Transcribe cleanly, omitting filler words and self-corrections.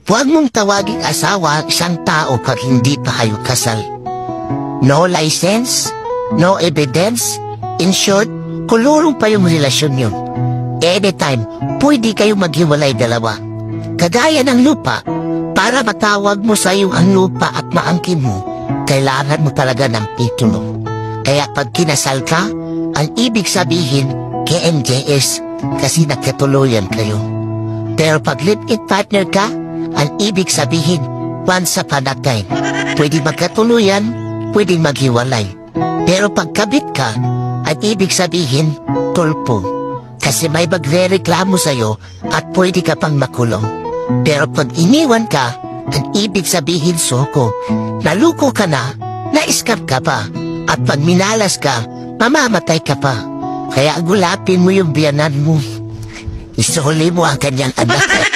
Huwag mong tawaging asawa ang isang tao pag hindi pa kayo kasal. No license, no evidence. In short, kulurong pa yung relasyon yun. Anytime, pwede kayo maghiwalay dalawa. Kagaya ng lupa, para matawag mo sa iyo ang lupa at maangkin mo, kailangan mo talaga ng titulo. Kaya pag kinasal ka, ang ibig sabihin, KMJS, kasi nagkatuluyan kayo. Pero pag live-in partner ka, ang ibig sabihin, once upon a time, pwede magkatuluyan, pwede maghiwalay. Pero pag kabit ka, ang ibig sabihin, tulpo. Kasi may magre-reklamo sa'yo at pwede ka pang makulong. Pero pag iniwan ka, ang ibig sabihin, soko. Naluko ka na, na-scam ka pa. At pag minalas ka, mamamatay ka pa. Kaya gulapin mo yung biyanan mo. Isuli mo ang kanyang anak.